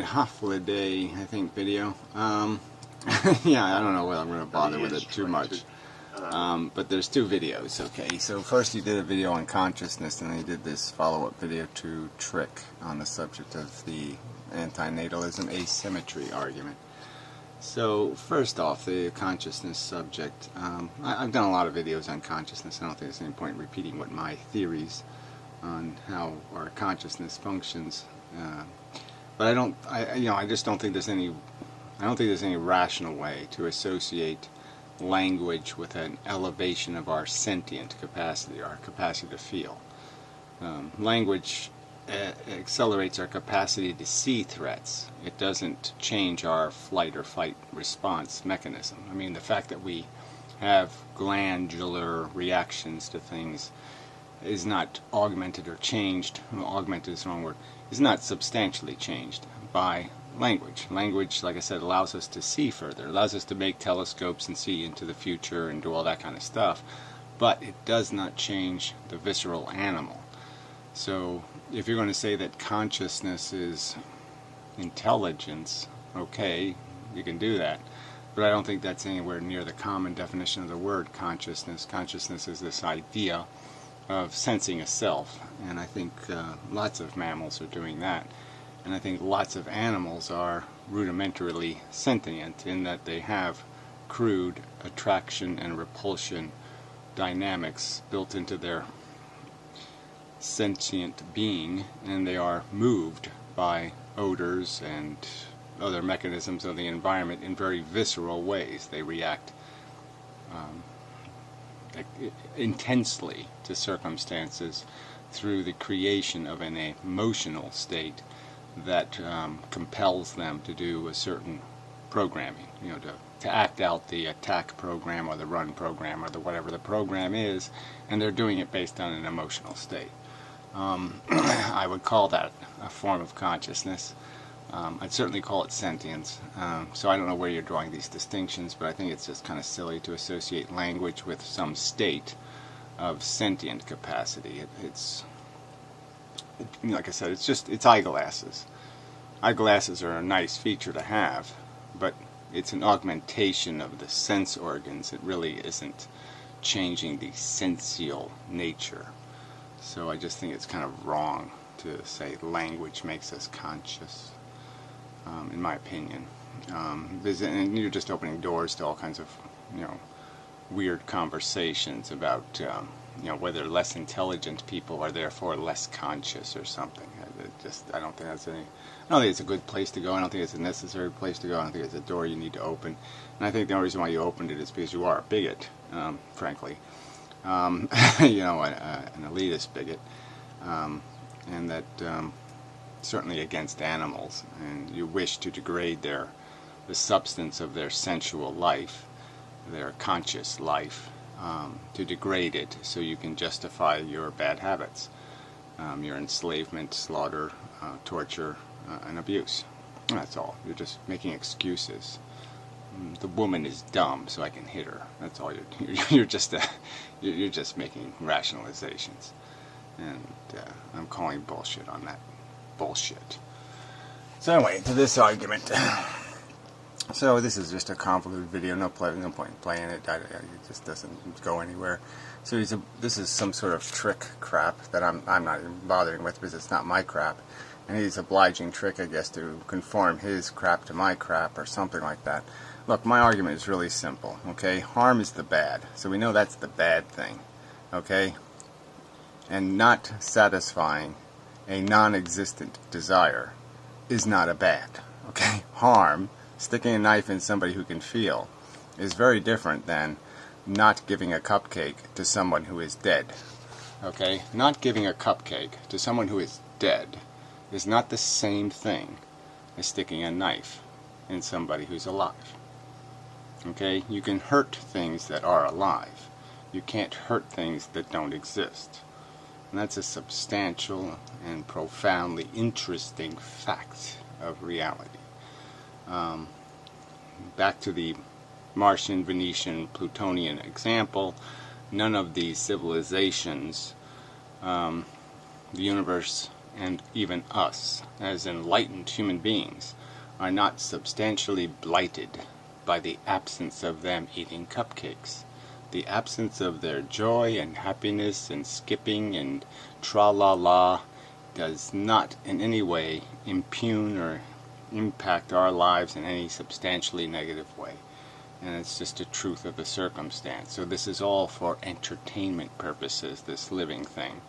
Hythloday, I think, video. Yeah, I don't know whether I'm going to bother with it too much. But there's two videos, okay? So first he did a video on consciousness, and then he did this follow-up video to Trick on the subject of the antinatalism asymmetry argument. So first off, the consciousness subject. I've done a lot of videos on consciousness. I don't think there's any point in repeating what my theories on how our consciousness functions. But I just don't think there's any. I don't think there's any rational way to associate language with an elevation of our sentient capacity, our capacity to feel. Language accelerates our capacity to see threats. It doesn't change our flight or fight response mechanism. I mean, the fact that we have glandular reactions to things is not augmented or changed. Well, augmented is the wrong word. Is not substantially changed by language. Language, like I said, allows us to see further. It allows us to make telescopes and see into the future and do all that kind of stuff. But it does not change the visceral animal. So if you're going to say that consciousness is intelligence, okay, you can do that. But I don't think that's anywhere near the common definition of the word consciousness. Consciousness is this idea of sensing a self, and I think lots of mammals are doing that. And I think lots of animals are rudimentarily sentient in that they have crude attraction and repulsion dynamics built into their sentient being, and they are moved by odors and other mechanisms of the environment in very visceral ways. They react intensely to circumstances through the creation of an emotional state that compels them to do a certain programming, to act out the attack program or the run program or whatever the program is, and they're doing it based on an emotional state. I would call that a form of consciousness. I'd certainly call it sentience. So I don't know where you're drawing these distinctions, but I think it's just kind of silly to associate language with some state of sentient capacity. Like I said, it's eyeglasses. Eyeglasses are a nice feature to have, but it's an augmentation of the sense organs. It really isn't changing the sensual nature. So I just think it's kind of wrong to say language makes us conscious, in my opinion. And you're just opening doors to all kinds of, weird conversations about, whether less intelligent people are therefore less conscious or something. I don't think it's a good place to go. I don't think it's a necessary place to go. I don't think it's a door you need to open. And I think the only reason why you opened it is because you are a bigot, frankly. An elitist bigot, and that certainly against animals, and you wish to degrade the substance of their sensual life, their conscious life, to degrade it so you can justify your bad habits, your enslavement, slaughter, torture, and abuse. That's all. You're just making excuses. The woman is dumb, so I can hit her. That's all you're just making rationalizations, and I'm calling bullshit on that bullshit. So anyway, to this argument. So this is just a convoluted video. No point in playing it. It just doesn't go anywhere. So this is some sort of trick crap that I'm not even bothering with because it's not my crap. And he's obliging Trick, I guess, to conform his crap to my crap or something like that. Look, my argument is really simple, okay? Harm is the bad, so we know that's the bad thing, okay? And not satisfying a non-existent desire is not a bad, okay? Harm, sticking a knife in somebody who can feel, is very different than not giving a cupcake to someone who is dead, okay? Not giving a cupcake to someone who is dead is not the same thing as sticking a knife in somebody who's alive. Okay? You can hurt things that are alive. You can't hurt things that don't exist. And that's a substantial and profoundly interesting fact of reality. Back to the Martian, Venetian, Plutonian example, none of these civilizations, the universe and even us, as enlightened human beings, are not substantially blighted by the absence of them eating cupcakes. The absence of their joy and happiness and skipping and tra-la-la does not in any way impugn or impact our lives in any substantially negative way. And it's just the truth of the circumstance. So this is all for entertainment purposes, this living thing.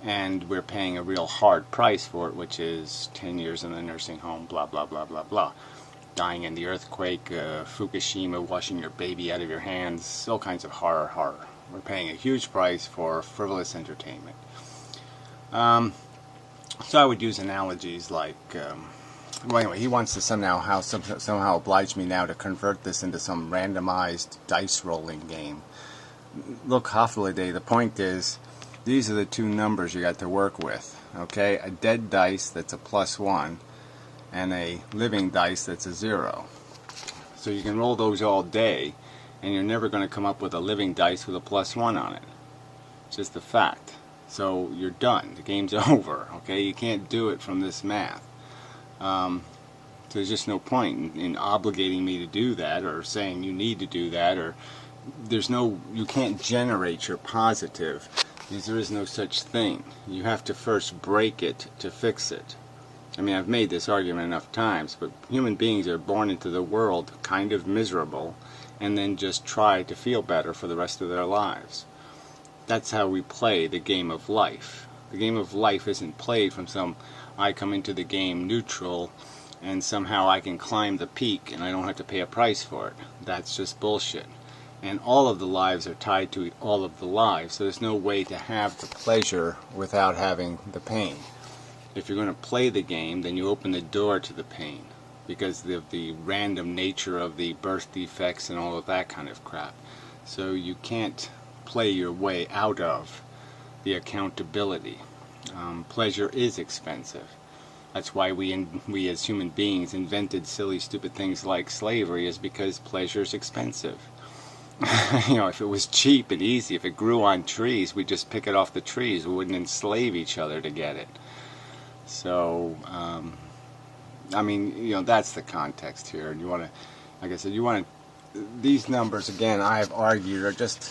And we're paying a real hard price for it, which is 10 years in the nursing home, blah, blah, blah, blah, blah. Dying in the earthquake, Fukushima, washing your baby out of your hands, all kinds of horror. We're paying a huge price for frivolous entertainment. So I would use analogies like, well anyway, he wants to somehow oblige me now to convert this into some randomized dice rolling game. Look, Hythloday, the point is, these are the two numbers you got to work with, okay? A dead dice that's a +1 and a living dice that's a 0. So you can roll those all day and you're never going to come up with a living dice with a +1 on it. It's just a fact. So you're done. The game's over, okay? You can't do it from this math. So there's just no point in obligating me to do that or saying you need to do that, or you can't generate your positive. Because there is no such thing. You have to first break it to fix it. I mean, I've made this argument enough times, but human beings are born into the world kind of miserable and then just try to feel better for the rest of their lives. That's how we play the game of life. The game of life isn't played from I come into the game neutral and somehow I can climb the peak and I don't have to pay a price for it. That's just bullshit. And all of the lives are tied to all of the lives, so there's no way to have the pleasure without having the pain. If you're going to play the game, then you open the door to the pain, because of the random nature of the birth defects and all of that kind of crap. So you can't play your way out of the accountability. Pleasure is expensive. That's why we as human beings invented silly, stupid things like slavery, is because pleasure is expensive. You know, if it was cheap and easy, if it grew on trees, we'd just pick it off the trees. We wouldn't enslave each other to get it. So, I mean, you know, that's the context here. And you want to, like I said, these numbers, again, I've argued, are just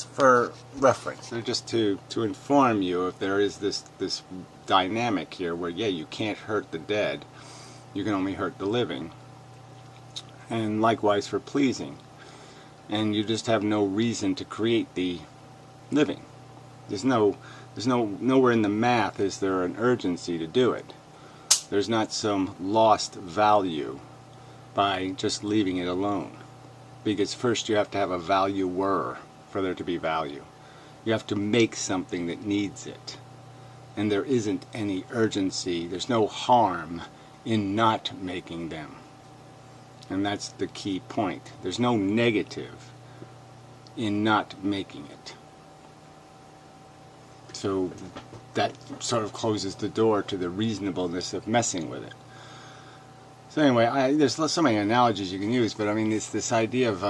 for reference. They're just to inform you if there is this dynamic here where, yeah, you can't hurt the dead. You can only hurt the living. And likewise for pleasing. And you just have no reason to create the living. There's nowhere in the math is there an urgency to do it. There's not some lost value by just leaving it alone. Because first you have to have a valuer for there to be value. You have to make something that needs it. And there isn't any urgency. There's no harm in not making them. And that's the key point. There's no negative in not making it. So that sort of closes the door to the reasonableness of messing with it. So anyway, there's so many analogies you can use, but I mean, it's this idea of,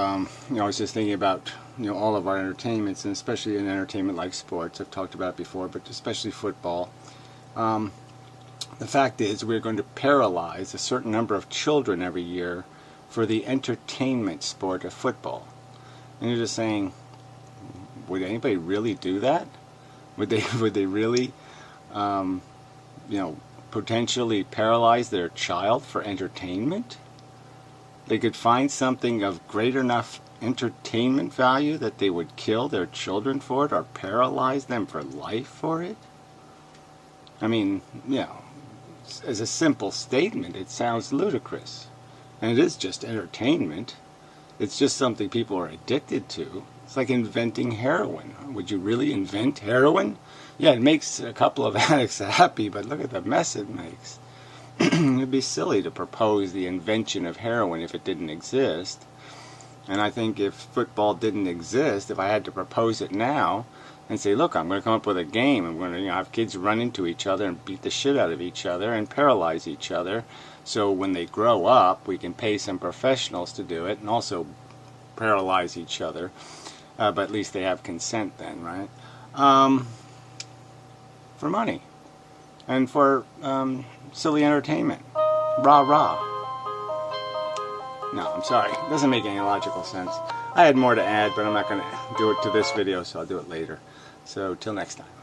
you know, I was just thinking about, you know, all of our entertainments, and especially an entertainment like sports. I've talked about it before, but especially football. The fact is, we're going to paralyze a certain number of children every year for the entertainment sport of football. And you're just saying, would anybody really do that? Would they really, you know, potentially paralyze their child for entertainment? They could find something of great enough entertainment value that they would kill their children for it or paralyze them for life for it? I mean, you know, as a simple statement, it sounds ludicrous. And it is just entertainment. It's just something people are addicted to. It's like inventing heroin. Would you really invent heroin? Yeah, it makes a couple of addicts happy, but look at the mess it makes. It'd be silly to propose the invention of heroin if it didn't exist. And I think if football didn't exist, if I had to propose it now and say, look, I'm going to come up with a game. I'm going to have kids run into each other and beat the shit out of each other and paralyze each other. So when they grow up, we can pay some professionals to do it and also paralyze each other. But at least they have consent then, right? For money. and for silly entertainment. Rah rah. No, I'm sorry. It doesn't make any logical sense. I had more to add, but I'm not going to do it to this video, so I'll do it later. So, till next time.